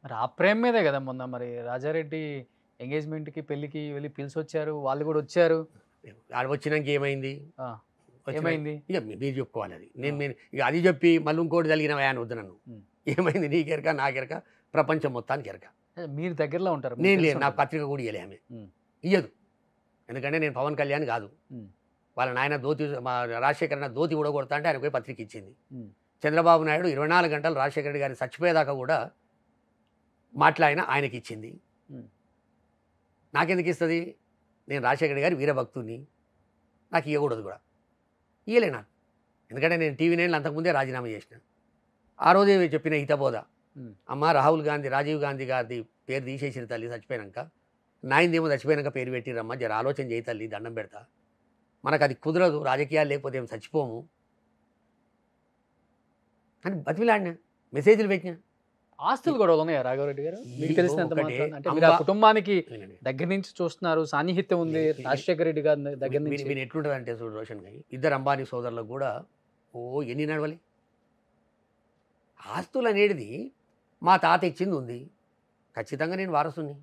మరి ఆ ప్రేమ మీదే గదా! మొన్న మరి రాజారెడ్డి ఎంగేజ్‌మెంట్‌కి, పెళ్ళికి వెళ్లి పిలిసొచ్చారు. వాళ్ళు గూడా వచ్చారు. ఆడ వచ్చినాక ఏమైంది? ఆ! వచ్చినాక ఏమైంది? ఇక మీరు చెప్పుకోవాలది. ఆ! నేను ఇక అది చెప్పి మళ్ళీ ఇంకోటి తలిగినవా అని వద్దు నన్ను. హ్మ్. ఏమైంది నీకెరక, నాకెరక, ప్రపంచం మొత్తానికి ఎరక. మీరు దగ్గరలో ఉంటారు. మీకు నేను లేదు. నాకు తెలిసుంటది. పత్రిక కూడా ఇయ్యలే ఆమె. హ్మ్. ఇయ్యదు. ఎందుకంటే నేను పవన్ కళ్యాణ్ కాదు. హ్మ్. వాళ్ళ నాయన ధోతి మా రాజశేఖర్ అన్న ధోతి ఊడగొడతా అంటే ఆయనకు పోయి పత్రిక ఇచ్చింది. హ్మ్. చంద్రబాబు నాయుడు 24 గంటలు రాజశేఖర రెడ్డి గారిని చచ్చిపోయేదాకా కూడా మాట్లాడిన ఆయనకిచ్చింది. హ్మ్. నాకెందుకు ఇస్తది? నేను రాజశేఖర రెడ్డి గారి వీరభక్తుడిని. నాకు ఇయ్యకూడదు కూడా. ఇయ్యలే నాకు. ఎందుకంటే నేను టీవీ నైన్‌లో అంతకుముందే రాజీనామా చేసిన. ఆ రోజే చెప్పిన హితబోధ. హ్మ్. అమ్మ రాహుల్ గాంధీ, రాజీవ్ గాంధీ గారిది పేరు తీసేసిర్రు తల్లి చచ్చిపోయినాక. నాయిందేమో చచ్చిపోయినాక పేరు పెట్టిర్రమ్మ. జర ఆలోచన చేయి తల్లి దండం పెడతా. మనకది కుదరదు. రాజకీయాలు లేకపోతే ఏం చచ్చిపోము అని బతిమిలాడిన. మెసేజ్‌లు పెట్టిన. ఆస్తులు గొడవలు ఉన్నాయా రాఘవరెడ్డి గారు? మీకు ఇగో తెలిసినంత ఒకటే మాత్రాన అంటే మీరు అంబ ఆ కుటుంబానికి వినండి. దగ్గర నుంచి చూస్తున్నారు. సాన్నిహిత్యం ఉంది. రాజశేఖర రెడ్డి గారి దగ్గర నుంచి. వీని ఎట్లుంటదంటే చూడు రోషన్ గారు, ఇద్దరు అంబానీ సోదరులకు కూడా ఎన్ని నడవలి. ఆస్తులనేటిది మా తాత ఇచ్చింది ఉంది. ఖచ్చితంగా నేను వారసుని.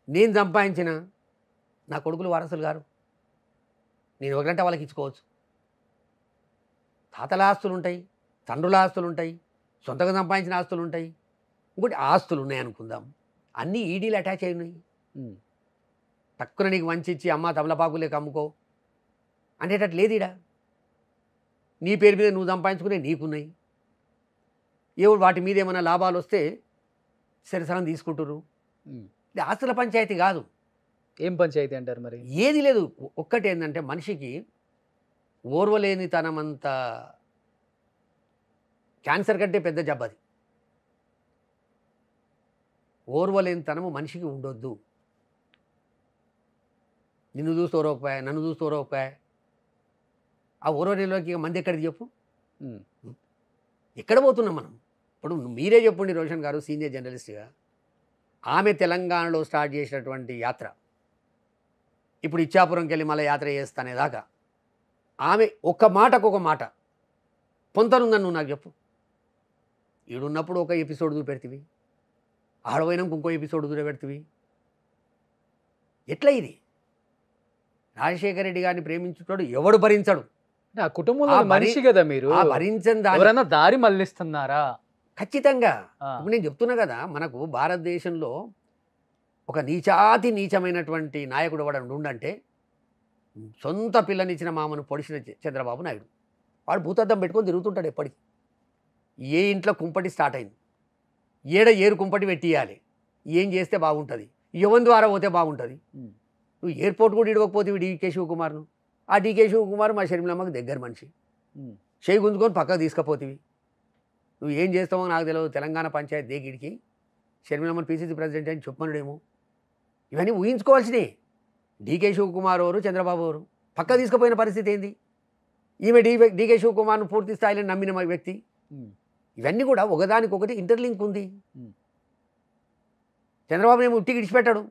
నేను సంపాదించిన నా కొడుకులు వారసులు గారు. నేను ఒకరంటే వాళ్ళకి ఇచ్చుకోవచ్చు. తాతల ఆస్తులుంటాయి, తండ్రుల ఆస్తులుంటాయి, సొంతంగా సంపాదించిన ఆస్తులుంటాయి. ఇంకోటి ఆస్తులు ఉన్నాయనుకుందాం. అన్నీ ఈడీలు అటాచ్ అయి ఉన్నాయి. హ్మ్. టక్కున నీకు మంచి ఇచ్చి అమ్మ తమలపాకులేక అమ్ముకో అనేటట్టు లేదు ఈడ. నీ పేరు మీద నువ్వు సంపాదించుకునే నీకున్నాయి. ఏవో వాటి మీద ఏమైనా లాభాలు వస్తే సరిసగం తీసుకుంటుర్రు. హ్మ్. ఇది ఆస్తుల పంచాయతీ కాదు. ఏం పంచాయతీ అంటారు మరి? ఏది లేదు. ఒక్కటేందంటే మనిషికి ఓర్వలేనితనమంత క్యాన్సర్ కంటే పెద్ద జబ్బది. ఓర్వలేనితనము మనిషికి ఉండొద్దు. నిన్ను చూస్తే ఓరవకపోయా, నన్ను చూస్తే ఓరవకపోయా. ఆ ఓర్వలేనిలోకి ఇక మంది ఎక్కడిది చెప్పు? హ్మ్. ఎక్కడ పోతున్నాం మనం? ఇప్పుడు మీరే చెప్పండి రోషన్ గారు సీనియర్ జర్నలిస్ట్‌గా. ఆమె తెలంగాణలో స్టార్ట్ చేసినటువంటి యాత్ర. ఇప్పుడు ఇచ్చాపురంకెళ్ళి మళ్ళీ యాత్ర చేస్తానేదాకా. ఆమె ఒక్క మాటకొక మాట. పొంతనుందని నువ్వు నాకు చెప్పు. ఈడున్నప్పుడు ఒక ఎపిసోడ్ చూపెడితివి. ఆడ పోయినాక ఇంకో ఎపిసోడ్ చూపెడితివి. ఎట్లా ఇది? రాజశేఖర రెడ్డి గారిని ప్రేమించుతాడు ఎవడు భరించడు. అంటే ఆ కుటుంబంలో ఆ భరి మనిషి గదా మీరు. ఆ భరించని దాన్ని ఎవరైనా దారి మళ్లిస్తున్నారా? ఖచ్చితంగా. ఆ! ఇప్పుడు నేను చెప్తున్నా కదా! మనకు భారతదేశంలో ఒక నీచాతి నీచమైనటువంటి నాయకుడు ఎవడన్నా ఉండంటే సొంత పిల్లనిచ్చిన మామను పొడిచిన చంద్రబాబు నాయుడు. వాడు భూతద్దం పెట్టుకొని తిరుగుతుంటాడు ఎప్పటికి. ఏ ఇంట్లో కుంపటి స్టార్ట్ అయింది. ఏడ ఏరు కుంపటి పెట్టియాలి. ఏం చేస్తే బాగుంటది. ఎవని ద్వారా పోతే బాగుంటది. హ్మ్. నువ్వు ఎయిర్‌పోర్ట్ కూడా ఇడవకపోతేవి డీకే శివకుమార్‌ను. ఆ డీకే శివకుమార్ మా షర్మిలమ్మకి దగ్గర మనిషి. హ్మ్. చెయ్యి గుంజుకొని పక్కకు తీసుకపోతివి. నువ్వు ఏం చేస్తావో నాకు తెలియదు. తెలంగాణ పంచాయతీ దేగిడికి షర్మిలమ్మని పీసీసీ ప్రెసిడెంట్ అని చెప్పనుడేమో. ఇవన్నీ ఊహించుకోవాల్సినవి. డీకే శివకుమార్ ఎవరు, చంద్రబాబు ఎవరు? పక్కకు తీసుకుపోయిన పరిస్థితి ఏంది? ఈమె డీకే శివకుమార్‌ను పూర్తి స్థాయిలో నమ్మిన వ్యక్తి. హ్మ్. ఇవన్నీ కూడా ఒకదానికొకటి ఇంటర్లింక్ ఉంది. హ్మ్. చంద్రబాబు ఏమో ఉట్టికి ఇడిచిపెట్టాడు.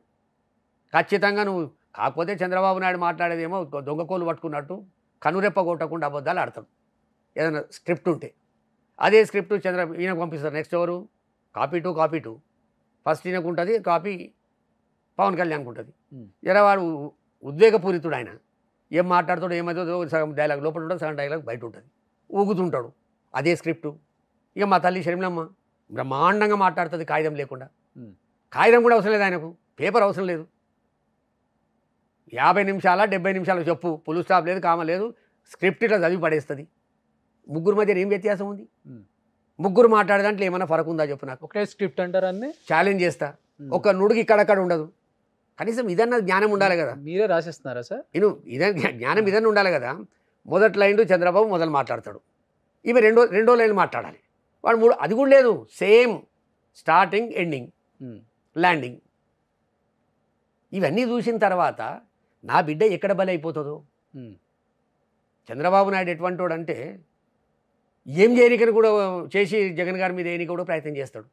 ఖచ్చితంగా నువ్వు కాకపోతే చంద్రబాబు నాయుడు మాట్లాడేదేమో దొంగకోలు పట్టుకున్నట్టు కనురెప్ప కొట్టకుండా అబద్ధాలు ఆడతాడు. ఏదైనా స్క్రిప్ట్ ఉంటే. అదే స్క్రిప్ట్ ఈయనకు పంపిస్తారు. నెక్స్ట్ ఎవరు? Copy to. ఫస్ట్ ఈయనకు ఉంటుంది కాపీ పవన్ కళ్యాణ్‌కి ఉంటుంది. హ్మ్. జర వాడు ఉద్వేగపూరితుడు ఆయన. ఏం మాట్లాడతాడో ఏమైతుందో సగం డైలాగ్ లోపల ఉంటుంది, సగం డైలాగ్ బయట ఉంటుంది. ఊగుతుంటాడు. అదే స్క్రిప్టు. ఇక మా తల్లి షర్మిలమ్మ బ్రహ్మాండంగా మాట్లాడుతుంది కాగితం లేకుండా. హ్మ్. కాగితం కూడా అవసరం లేదు ఆయనకు. పేపర్ అవసరం లేదు. 50 నిమిషాల 70 నిమిషాలు చెప్పు. ఫుల్ స్టాప్ లేదు, కామ లేదు. స్క్రిప్ట్ ఇట్లా చదివి పడేస్తుంది. ముగ్గురు మధ్య ఏం వ్యత్యాసం ఉంది? హ్మ్. ముగ్గురు మాట్లాడే దాంట్లో ఏమైనా ఫరక్ ఉందా చెప్పు నాకు. ఒకటే స్క్రిప్ట్ అంటారా అన్ని? ఛాలెంజ్ చేస్తా. హ్మ్. ఒక నుడికి ఇక్కడక్కడ ఉండదు. కనీసం ఇదన్నా జ్ఞానం ఉండాలి కదా. మీరే రాసేస్తున్నారా సార్? జ్ఞానం ఇదన్నా ఉండాలి కదా. మొదటి లైన్ చంద్రబాబు మొదలు మాట్లాడతాడు. ఈమె రెండో లైన్ మాట్లాడాలి. వాడు మూడు అది కూడా లేదు. సేమ్ స్టార్టింగ్, ఎండింగ్, హ్మ్. ల్యాండింగ్. ఇవన్నీ చూసిన తర్వాత నా బిడ్డ ఎక్కడ బలైపోతుందో. హ్మ్. చంద్రబాబు నాయుడు ఎటువంటి వాడు అంటే ఏం చేయనికని కూడా చేసి జగన్ గారి మీద ఏనికి కూడా ప్రయత్నం చేస్తాడు.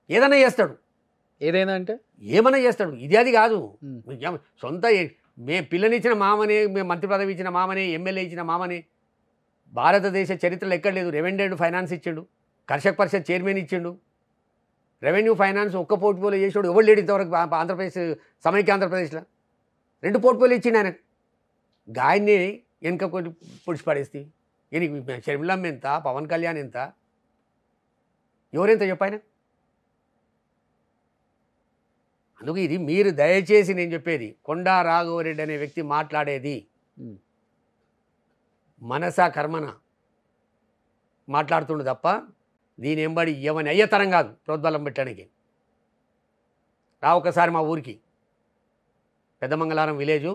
ఏదైనా చేస్తాడు. ఏదైనా అంటే? ఏమన్నా చేస్తాడు. ఇది అది కాదు. హ్మ్. సొంత పిల్లనిచ్చిన మామనే, మంత్రి పదవి ఇచ్చిన మామనే, ఎమ్మెల్యే ఇచ్చిన మామనే భారతదేశ చరిత్రలో ఎక్కడ లేదు. రెవెన్యూ ఫైనాన్స్ ఇచ్చిండు. కర్షక పరిషత్ చైర్మన్ ఇచ్చిండు, రెవెన్యూ ఫైనాన్స్ ఒక్క పోర్ట్ఫోలియో చేసాడు, ఎవరు లేడు ఇంతవరకు ఆంధ్రప్రదేశ్ సమైక్య ఆంధ్రప్రదేశ్లో 2 పోర్ట్ఫోలియో ఇచ్చిండు ఆయన. గాయన్ని వెనక కొద్ది పొడిచి పడేస్తే ఈయనకి షర్మిలమ్మ ఎంత, పవన్ కళ్యాణ్ ఎంత, ఎవరెంత చెప్పాయన. అందుకు ఇది మీరు దయచేసి నేను చెప్పేది, కొండా రాఘవరెడ్డి అనే వ్యక్తి మాట్లాడేది మనసా కర్మన మాట్లాడుతుండు తప్ప దీని ఎంబడి ఎవని అయ్యతరం కాదు ప్రోద్బలం పెట్టడానికి. రా ఒకసారి మా ఊరికి, పెద్దమంగళారం విలేజు,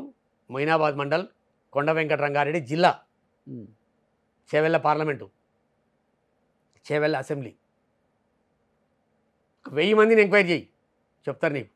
మొయినాబాద్ మండల్, కొండ వెంకటరంగారెడ్డి జిల్లా, చేవెళ్ళ పార్లమెంటు, చేవెళ్ళ అసెంబ్లీ. 1000 మందిని ఎంక్వైరీ చేయి, చెప్తారు నీకు.